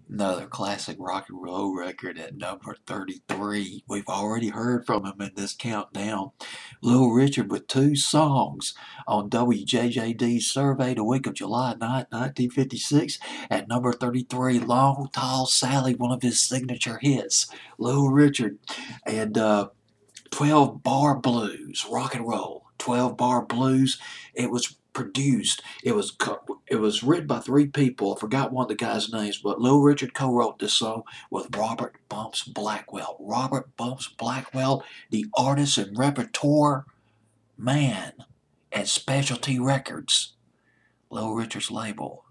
Another classic rock and roll record at number 33. We've already heard from him in this countdown. Little Richard with two songs on WJJD's survey the week of July 9, 1956. At number 33, Long Tall Sally, one of his signature hits. Little Richard and 12 Bar Blues, rock and roll. 12 Bar Blues. It was produced. It was written by three people. I forgot one of the guys' names, but Little Richard co-wrote this song with Robert Bumps Blackwell. Robert Bumps Blackwell, the artist and repertoire man at Specialty Records, Little Richard's label,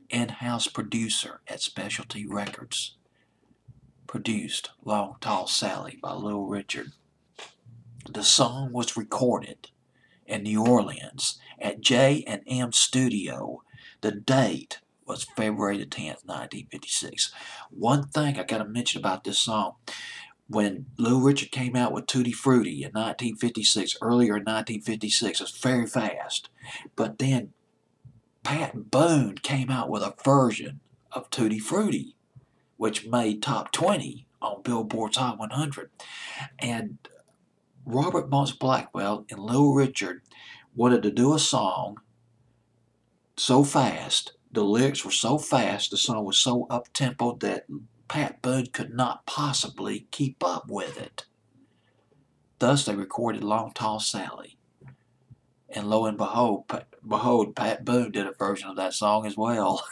in-house producer at Specialty Records, produced Long Tall Sally by Little Richard. The song was recorded in New Orleans at J&M Studio. The date was February the 10th, 1956. One thing I got to mention about this song, when Little Richard came out with Tutti Frutti in 1956, earlier in 1956, it was very fast. But then Pat Boone came out with a version of Tutti Frutti, which made top 20 on Billboard's Hot 100. And Robert Bumps Blackwell and Little Richard wanted to do a song so fast, the lyrics were so fast, the song was so up-tempo that Pat Boone could not possibly keep up with it. Thus, they recorded Long Tall Sally. And lo and behold, Pat Boone did a version of that song as well.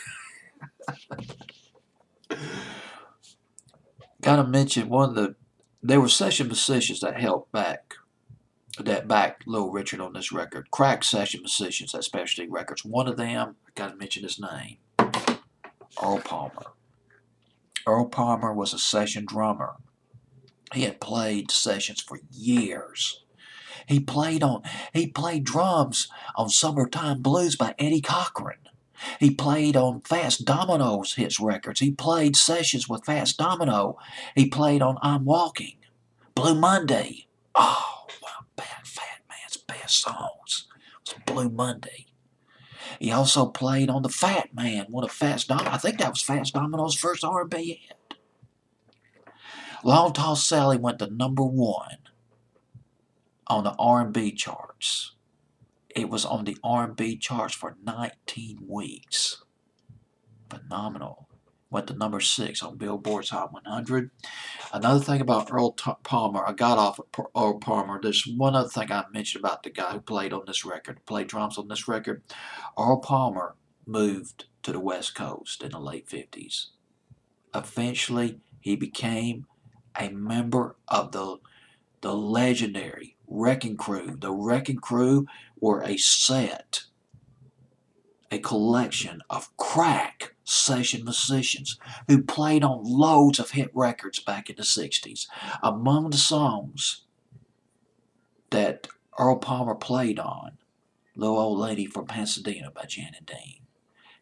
Gotta mention there were session musicians that backed Little Richard on this record. Crack session musicians at Specialty Records. One of them, I gotta mention his name, Earl Palmer. Earl Palmer was a session drummer. He had played sessions for years. He played drums on Summertime Blues by Eddie Cochran. He played on Fats Domino's hits records. He played sessions with Fats Domino. He played on I'm Walking, Blue Monday. Oh, one of Fat Man's best songs was Blue Monday. He also played on the Fat Man, one of Fats Domino. I think that was Fats Domino's first R&B hit. Long Tall Sally went to number one on the R&B charts. It was on the R&B charts for 19 weeks. Phenomenal. Went to number 6 on Billboard's Hot 100. Another thing about Earl Palmer, I got off of Earl Palmer. There's one other thing I mentioned about the guy who played on this record, played drums on this record. Earl Palmer moved to the West Coast in the late 50s. Eventually, he became a member of the legendary Wrecking Crew. The Wrecking Crew were a collection of crack session musicians who played on loads of hit records back in the 60s. Among the songs that Earl Palmer played on, Little Old Lady from Pasadena by Janet Dean.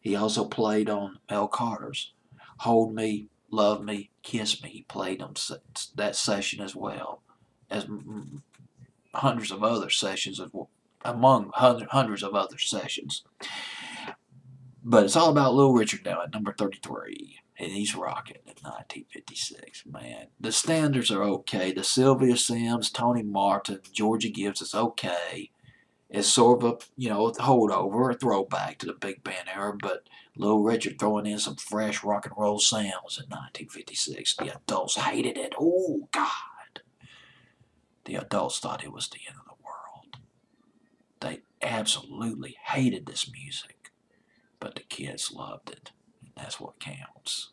He also played on Mel Carter's Hold Me, Love Me, Kiss Me. He played on that session as well as hundreds of other sessions, among hundreds of other sessions. But it's all about Little Richard now at number 33. And he's rocking in 1956, man. The standards are okay. The Sylvia Sims, Tony Martin, Georgia Gibbs is okay. It's sort of a holdover, a throwback to the big band era, but Little Richard throwing in some fresh rock and roll sounds in 1956. The adults hated it. Oh, God. The adults thought it was the end of the world. They absolutely hated this music, but the kids loved it, and that's what counts.